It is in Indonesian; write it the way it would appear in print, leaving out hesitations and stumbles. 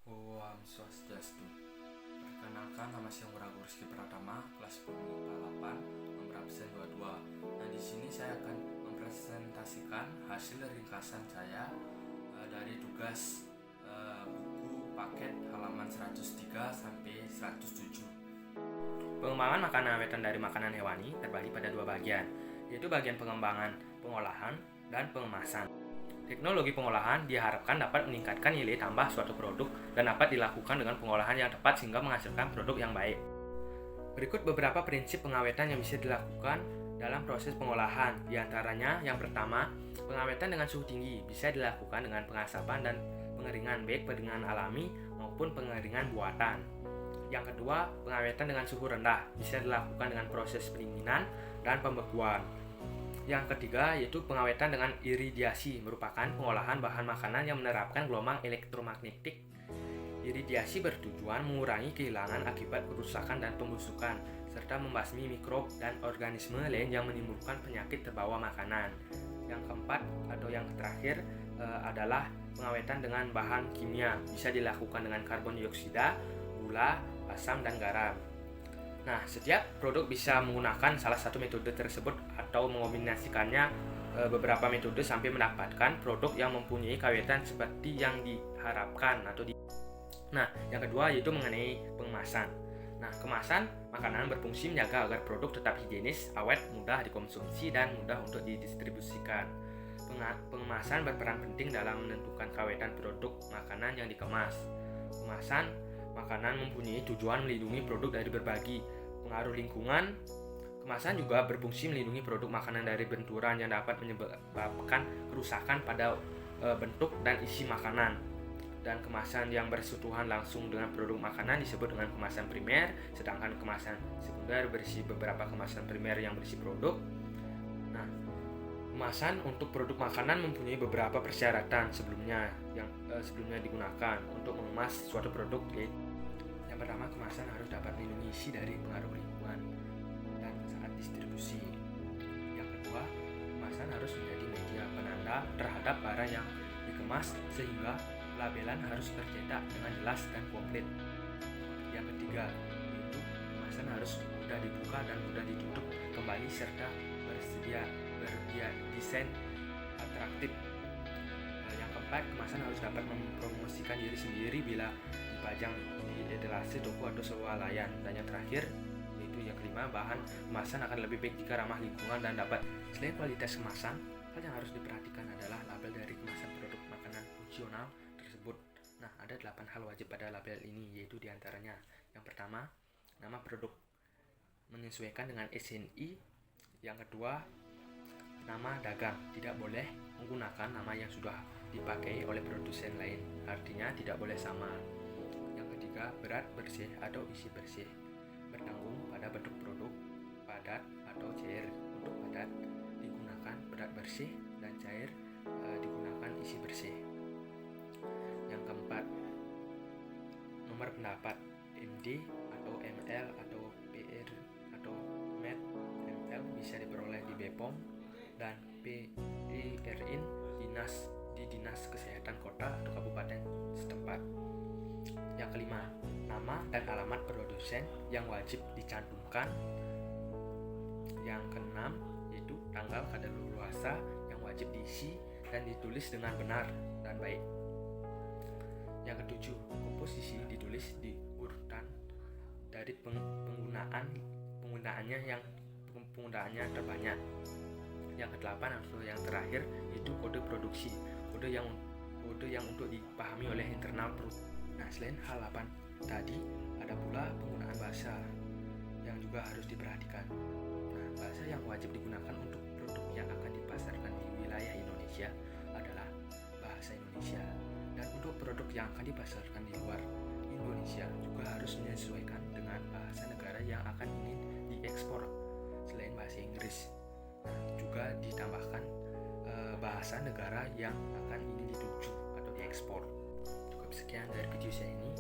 Om Swastiastu. Perkenalkan, nama saya Ragu Rizky Pratama, kelas 10 IPA 8, nomor absen 22. Nah, di sini saya akan mempresentasikan hasil ringkasan saya dari tugas buku paket halaman 103 sampai 107. Pengembangan makanan awetan dari makanan hewani terbagi pada dua bagian, yaitu bagian pengembangan, pengolahan, dan pengemasan. Teknologi pengolahan diharapkan dapat meningkatkan nilai tambah suatu produk dan dapat dilakukan dengan pengolahan yang tepat sehingga menghasilkan produk yang baik. Berikut beberapa prinsip pengawetan yang bisa dilakukan dalam proses pengolahan. Di antaranya, yang pertama, pengawetan dengan suhu tinggi bisa dilakukan dengan pengasapan dan pengeringan baik pengeringan alami maupun pengeringan buatan. Yang kedua, pengawetan dengan suhu rendah bisa dilakukan dengan proses pendinginan dan pembekuan. Yang ketiga, yaitu pengawetan dengan iridiasi, merupakan pengolahan bahan makanan yang menerapkan gelombang elektromagnetik. Iridiasi bertujuan mengurangi kehilangan akibat kerusakan dan pembusukan, serta membasmi mikrob dan organisme lain yang menimbulkan penyakit terbawa makanan. Yang keempat atau yang terakhir adalah pengawetan dengan bahan kimia, bisa dilakukan dengan karbon dioksida, gula, asam, dan garam. Nah, setiap produk bisa menggunakan salah satu metode tersebut atau mengombinasikannya beberapa metode sampai mendapatkan produk yang mempunyai kawetan seperti yang diharapkan Nah, yang kedua yaitu mengenai pengemasan. Nah, kemasan makanan berfungsi menjaga agar produk tetap higienis, awet, mudah dikonsumsi, dan mudah untuk didistribusikan. Pengemasan berperan penting dalam menentukan kawetan produk makanan yang dikemas. Kemasan makanan mempunyai tujuan melindungi produk dari berbagai pengaruh lingkungan. Kemasan juga berfungsi melindungi produk makanan dari benturan yang dapat menyebabkan kerusakan pada bentuk dan isi makanan. Dan kemasan yang bersentuhan langsung dengan produk makanan disebut dengan kemasan primer, sedangkan kemasan sekunder berisi beberapa kemasan primer yang berisi produk. Nah, kemasan untuk produk makanan mempunyai beberapa persyaratan sebelumnya digunakan untuk mengemas suatu produk. Yang pertama, kemasan harus dapat melindungi isi dari pengaruh lingkungan dan saat distribusi. Yang kedua, kemasan harus menjadi media penanda terhadap barang yang dikemas sehingga labelan harus tercetak dengan jelas dan komplit. Yang ketiga, yaitu kemasan harus mudah dibuka dan mudah ditutup kembali serta berdesain atraktif. Yang keempat, kemasan harus dapat mempromosikan diri sendiri bila dipajang di etalase toko atau swalayan. Dan yang terakhir, yaitu yang kelima, bahan kemasan akan lebih baik jika ramah lingkungan dan dapat. Selain kualitas kemasan, hal yang harus diperhatikan adalah label dari kemasan produk makanan fungsional tersebut. Nah, ada 8 hal wajib pada label ini, yaitu diantaranya, yang pertama, nama produk menyesuaikan dengan SNI. Yang kedua, nama dagang, tidak boleh menggunakan nama yang sudah dipakai oleh produsen lain, artinya tidak boleh sama. Yang ketiga, berat, bersih atau isi bersih, bertanggung pada bentuk produk, padat atau cair. Untuk padat digunakan berat bersih dan cair digunakan isi bersih. Yang keempat, nomor pendapat MD atau ML atau PR atau MET. ML bisa diperoleh di BPOM dan PERIN di Dinas Kesehatan Kota atau Kabupaten setempat. Yang kelima, nama dan alamat produsen yang wajib dicantumkan. Yang keenam, yaitu tanggal kadaluarsa yang wajib diisi dan ditulis dengan benar dan baik. Yang ketujuh, komposisi ditulis di urutan dari penggunaannya terbanyak. Yang kedelapan atau yang terakhir itu kode produksi, kode yang untuk dipahami oleh internal perusahaan. Nah, selain hal 8 tadi, ada pula penggunaan bahasa yang juga harus diperhatikan. Nah, bahasa yang wajib digunakan untuk produk yang akan dipasarkan di wilayah Indonesia adalah bahasa Indonesia. Dan untuk produk yang akan dipasarkan di luar Indonesia juga harus menyesuaikan dengan bahasa negara yang akan ingin diekspor selain bahasa Inggris. Nah, juga ditambahkan bahasa negara yang akan ingin dituju atau diekspor. Cukup sekian dari video saya ini.